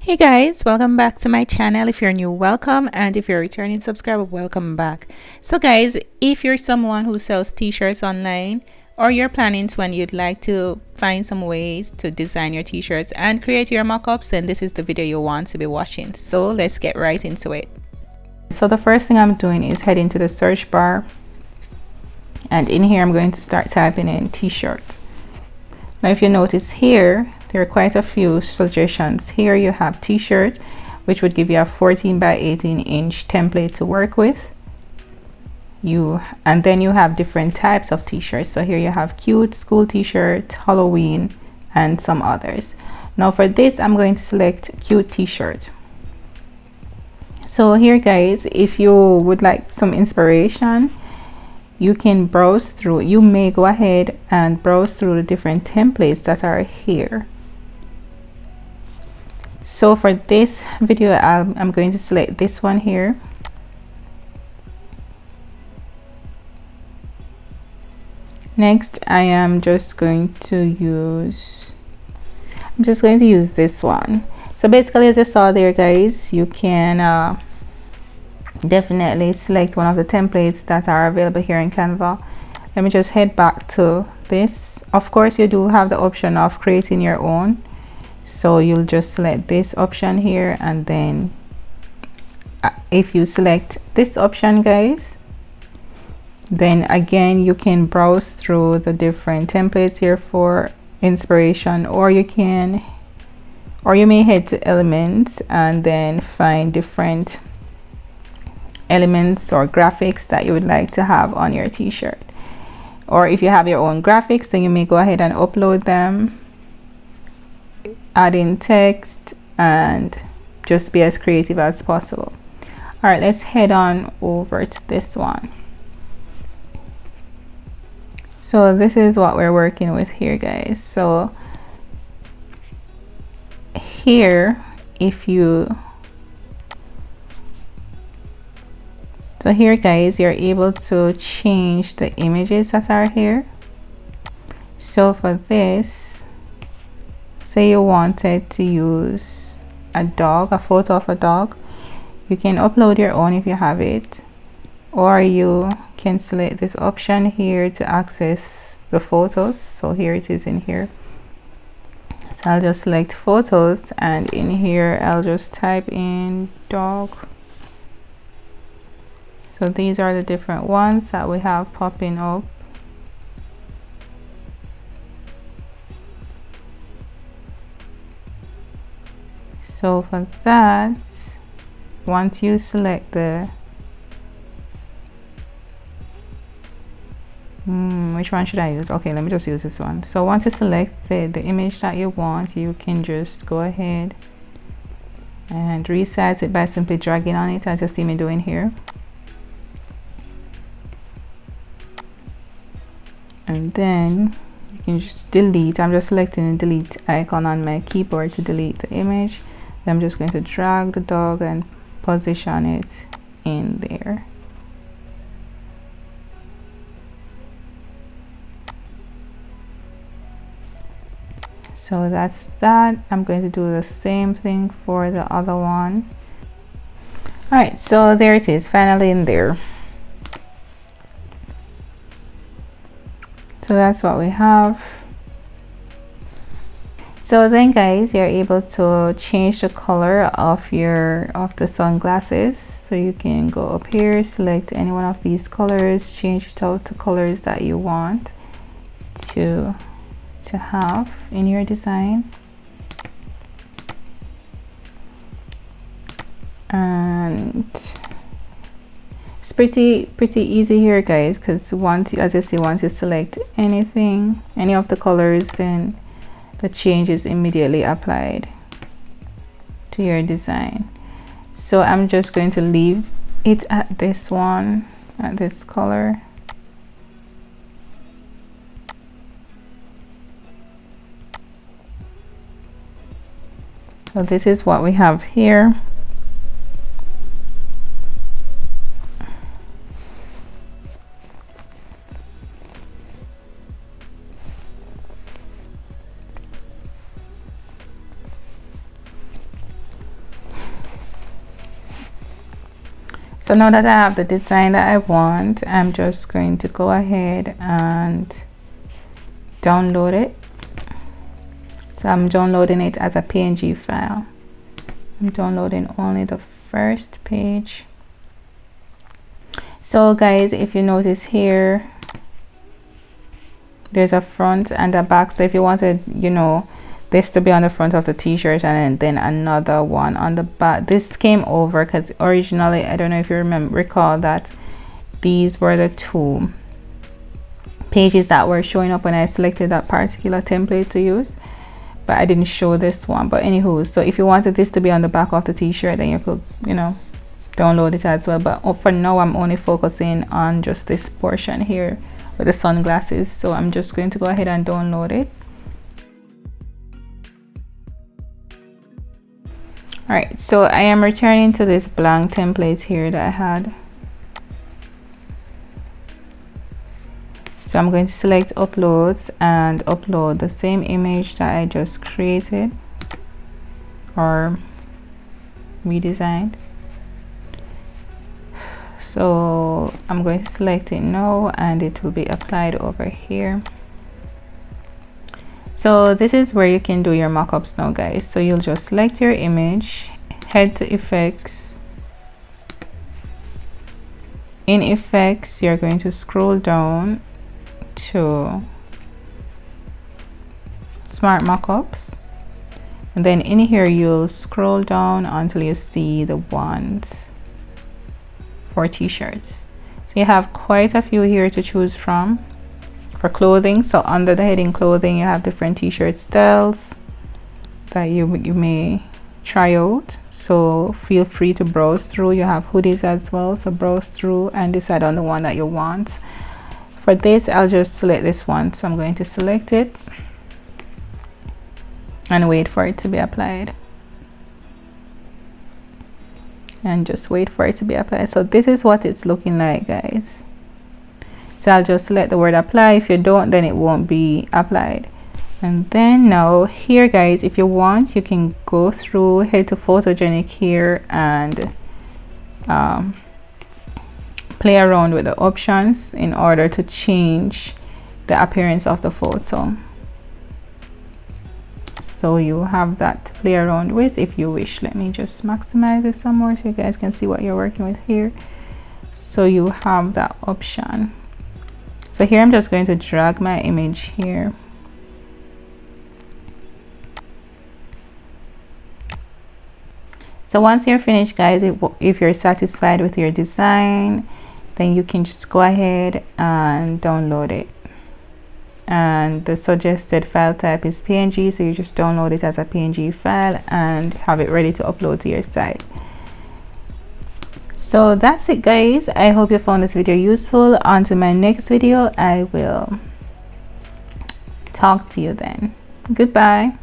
Hey guys, welcome back to my channel. If you're new, welcome, and if you're a returning subscriber, welcome back. So guys, if you're someone who sells t-shirts online, or you're planning to and you'd like to find some ways to design your t-shirts and create your mock-ups, then this is the video you want to be watching. So let's get right into it. So the first thing I'm doing is head into the search bar, and in here I'm going to start typing in t-shirt. Now if you notice here, there are quite a few suggestions. Here you have t-shirt, which would give you a 14 by 18 inch template to work with. And then you have different types of t-shirts. So here you have cute, school t-shirt, Halloween, and some others. Now for this, I'm going to select cute t-shirt. So here guys, if you would like some inspiration, you can browse through. You may go ahead and browse through the different templates that are here. So for this video, I'm going to select this one here. Next, I'm just going to use this one. So basically, as you saw there guys, you can definitely select one of the templates that are available here in Canva. Let me just head back to this. Of course, you do have the option of creating your own. So you'll just select this option here, and then if you select this option guys, then again you can browse through the different templates here for inspiration, or you may head to elements and then find different elements or graphics that you would like to have on your t-shirt. Or if you have your own graphics, then you may go ahead and upload them, add in text, and just be as creative as possible. All right, let's head on over to this one. So this is what we're working with here guys. So here guys, you're able to change the images that are here. So for this, say you wanted to use a photo of a dog, you can upload your own if you have it, or you can select this option here to access the photos. So here it is in here. So I'll just select photos, and in here I'll just type in dog. So these are the different ones that we have popping up. So for that, once you select the which one should I use? Okay, let me just use this one. So once you select the image that you want, you can just go ahead and resize it by simply dragging on it, as you see me doing here. And then you can just delete. I'm just selecting the delete icon on my keyboard to delete the image. I'm just going to drag the dog and position it in there. So that's that. I'm going to do the same thing for the other one. All right, so there it is, finally in there. So that's what we have. So then guys, you're able to change the color of the sunglasses. So you can go up here, select any one of these colors, change it out to colors that you want to have in your design. And it's pretty easy here guys, because once you select any of the colors, then the change is immediately applied to your design. So I'm just going to leave it at this one, at this color. So this is what we have here. So now that I have the design that I want, I'm just going to go ahead and download it. So I'm downloading it as a PNG file. I'm downloading only the first page. So guys, if you notice here, there's a front and a back. So if you wanted, you know, this to be on the front of the t-shirt and then another one on the back, this came over because originally, I don't know if you recall that these were the two pages that were showing up when I selected that particular template to use, but I didn't show this one. But anywho, so if you wanted this to be on the back of the t-shirt, then you could, you know, download it as well. But for now, I'm only focusing on just this portion here with the sunglasses, so I'm just going to go ahead and download it. All right, so I am returning to this blank template here that I had. So I'm going to select uploads and upload the same image that I just created or redesigned. So I'm going to select it now and it will be applied over here. So this is where you can do your mockups now, guys. So you'll just select your image, head to effects. In effects, you're going to scroll down to smart mockups, and then in here you'll scroll down until you see the ones for t-shirts. So you have quite a few here to choose from. For clothing, so under the heading clothing, you have different t-shirt styles that you may try out, so feel free to browse through. You have hoodies as well, so browse through and decide on the one that you want. For this, I'll just select this one, so I'm going to select it and wait for it to be applied, and just wait for it to be applied. So this is what it's looking like, guys. So I'll just select the word apply. If you don't, then it won't be applied. And then now here, guys, if you want, you can go through, head to photogenic here and play around with the options in order to change the appearance of the photo. So you have that to play around with if you wish. Let me just maximize it some more so you guys can see what you're working with here. So you have that option. So here I'm just going to drag my image here. So once you're finished, guys, if you're satisfied with your design, then you can just go ahead and download it. And the suggested file type is PNG, so you just download it as a PNG file and have it ready to upload to your site. So that's it, guys. I hope you found this video useful. On to my next video. I will talk to you then. Goodbye.